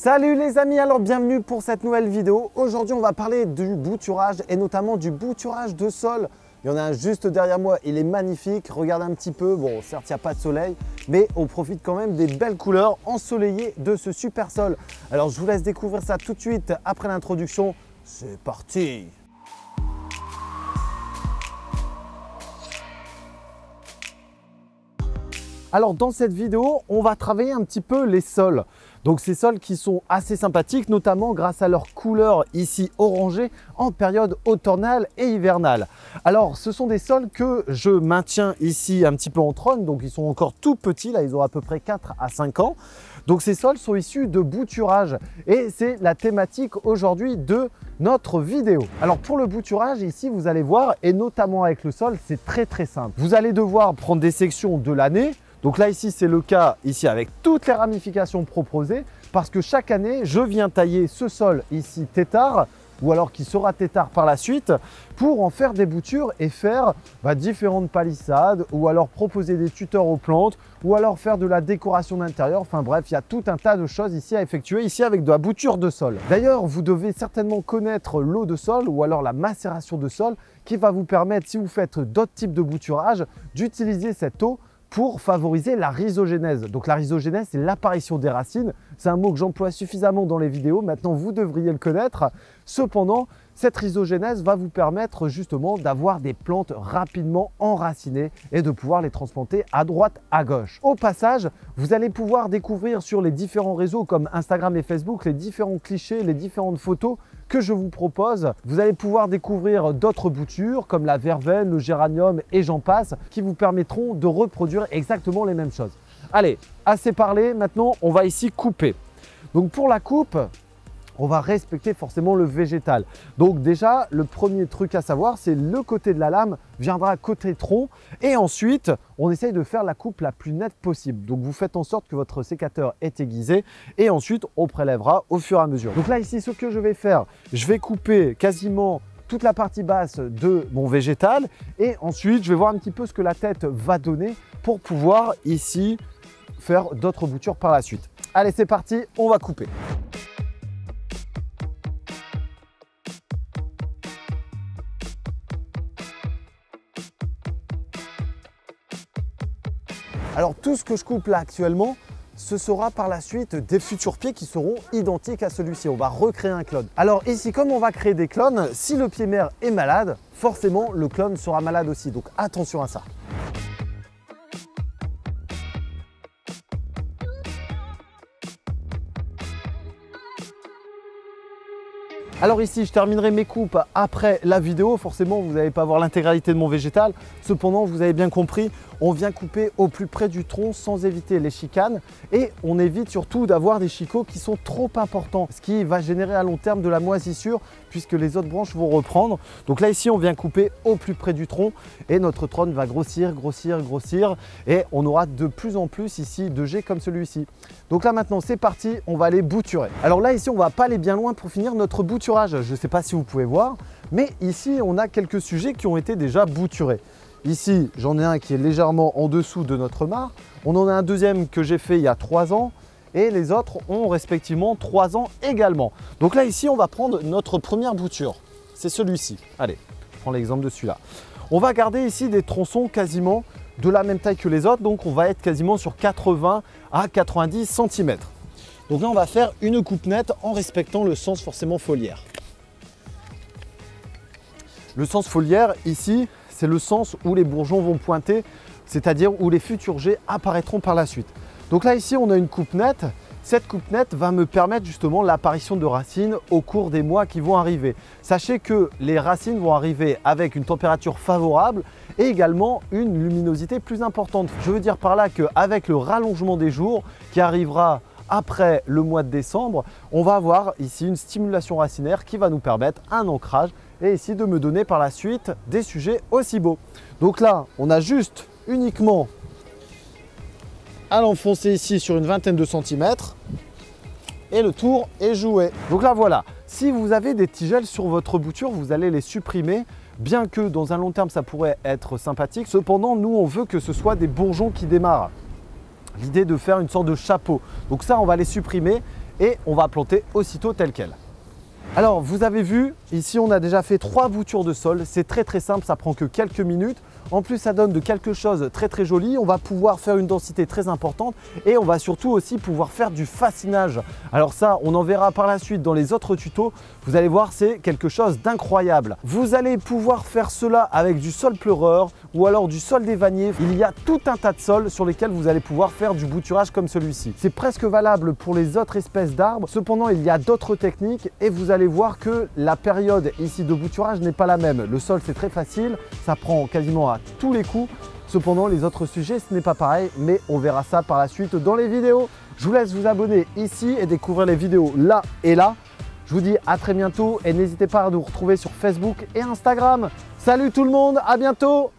Salut les amis, alors bienvenue pour cette nouvelle vidéo. Aujourd'hui on va parler du bouturage et notamment du bouturage de sol. Il y en a un juste derrière moi, il est magnifique, regardez un petit peu, bon certes il n'y a pas de soleil, mais on profite quand même des belles couleurs ensoleillées de ce super sol. Alors je vous laisse découvrir ça tout de suite après l'introduction, c'est parti! Alors dans cette vidéo, on va travailler un petit peu les sols. Donc ces sols qui sont assez sympathiques, notamment grâce à leur couleur ici orangée en période automnale et hivernale. Alors ce sont des sols que je maintiens ici un petit peu en trône, donc ils sont encore tout petits, là ils ont à peu près 4 à 5 ans. Donc ces sols sont issus de bouturage et c'est la thématique aujourd'hui de notre vidéo. Alors pour le bouturage ici vous allez voir, et notamment avec le sol, c'est très simple. Vous allez devoir prendre des sections de l'année. Donc là ici c'est le cas ici avec toutes les ramifications proposées parce que chaque année je viens tailler ce sol ici tétard ou alors qui sera tétard par la suite pour en faire des boutures et faire différentes palissades ou alors proposer des tuteurs aux plantes ou alors faire de la décoration d'intérieur. Enfin bref, il y a tout un tas de choses ici à effectuer ici avec de la bouture de sol. D'ailleurs, vous devez certainement connaître l'eau de sol ou alors la macération de sol qui va vous permettre, si vous faites d'autres types de bouturage, d'utiliser cette eau pour favoriser la rhizogénèse. Donc la rhizogénèse, c'est l'apparition des racines. C'est un mot que j'emploie suffisamment dans les vidéos. Maintenant, vous devriez le connaître. Cependant, cette rhizogénèse va vous permettre justement d'avoir des plantes rapidement enracinées et de pouvoir les transplanter à droite, à gauche. Au passage, vous allez pouvoir découvrir sur les différents réseaux comme Instagram et Facebook les différents clichés, les différentes photos que je vous propose. Vous allez pouvoir découvrir d'autres boutures comme la verveine, le géranium et j'en passe qui vous permettront de reproduire exactement les mêmes choses. Allez, assez parlé, maintenant on va ici couper. Donc pour la coupe, on va respecter forcément le végétal. Donc déjà, le premier truc à savoir, c'est le côté de la lame viendra côté tronc et ensuite, on essaye de faire la coupe la plus nette possible. Donc vous faites en sorte que votre sécateur est aiguisé et ensuite, on prélèvera au fur et à mesure. Donc là, ici, ce que je vais faire, je vais couper quasiment toute la partie basse de mon végétal et ensuite, je vais voir un petit peu ce que la tête va donner pour pouvoir ici faire d'autres boutures par la suite. Allez, c'est parti, on va couper. Alors tout ce que je coupe là actuellement, ce sera par la suite des futurs pieds qui seront identiques à celui-ci. On va recréer un clone. Alors ici, comme on va créer des clones, si le pied mère est malade, forcément le clone sera malade aussi. Donc attention à ça. Alors ici, je terminerai mes coupes après la vidéo. Forcément, vous n'allez pas voir l'intégralité de mon végétal. Cependant, vous avez bien compris, on vient couper au plus près du tronc sans éviter les chicanes. Et on évite surtout d'avoir des chicots qui sont trop importants, ce qui va générer à long terme de la moisissure puisque les autres branches vont reprendre. Donc là, ici, on vient couper au plus près du tronc et notre trône va grossir et on aura de plus en plus ici de jets comme celui-ci. Donc là, maintenant, c'est parti, on va aller bouturer. Alors là, ici, on va pas aller bien loin pour finir notre bouture. Je ne sais pas si vous pouvez voir, mais ici, on a quelques sujets qui ont été déjà bouturés. Ici, j'en ai un qui est légèrement en dessous de notre mare. On en a un deuxième que j'ai fait il y a 3 ans et les autres ont respectivement 3 ans également. Donc là, ici, on va prendre notre première bouture. C'est celui-ci. Allez, je prends l'exemple de celui-là. On va garder ici des tronçons quasiment de la même taille que les autres. Donc, on va être quasiment sur 80 à 90 cm. Donc là, on va faire une coupe nette en respectant le sens forcément foliaire. Le sens foliaire, ici, c'est le sens où les bourgeons vont pointer, c'est-à-dire où les futurs jets apparaîtront par la suite. Donc là, ici, on a une coupe nette. Cette coupe nette va me permettre justement l'apparition de racines au cours des mois qui vont arriver. Sachez que les racines vont arriver avec une température favorable et également une luminosité plus importante. Je veux dire par là qu'avec le rallongement des jours qui arrivera après le mois de décembre, on va avoir ici une stimulation racinaire qui va nous permettre un ancrage et ici de me donner par la suite des sujets aussi beaux. Donc là, on a juste uniquement à l'enfoncer ici sur une vingtaine de centimètres et le tour est joué. Donc là, voilà. Si vous avez des tigelles sur votre bouture, vous allez les supprimer. Bien que dans un long terme, ça pourrait être sympathique. Cependant, nous, on veut que ce soit des bourgeons qui démarrent. L'idée de faire une sorte de chapeau. Donc ça, on va les supprimer et on va planter aussitôt tel quel. Alors vous avez vu, ici on a déjà fait 3 boutures de sol, c'est très simple, ça prend que quelques minutes. En plus ça donne de quelque chose de très joli, on va pouvoir faire une densité très importante et on va surtout aussi pouvoir faire du fascinage. Alors ça on en verra par la suite dans les autres tutos, vous allez voir c'est quelque chose d'incroyable. Vous allez pouvoir faire cela avec du sol pleureur ou alors du sol des vanniers. Il y a tout un tas de sols sur lesquels vous allez pouvoir faire du bouturage comme celui-ci. C'est presque valable pour les autres espèces d'arbres, cependant il y a d'autres techniques et vous allez voir que la période ici de bouturage n'est pas la même. Le sol c'est très facile, ça prend quasiment à tous les coups. Cependant les autres sujets ce n'est pas pareil, mais on verra ça par la suite dans les vidéos. Je vous laisse vous abonner ici et découvrir les vidéos là et là. Je vous dis à très bientôt et n'hésitez pas à nous retrouver sur Facebook et Instagram. Salut tout le monde, à bientôt!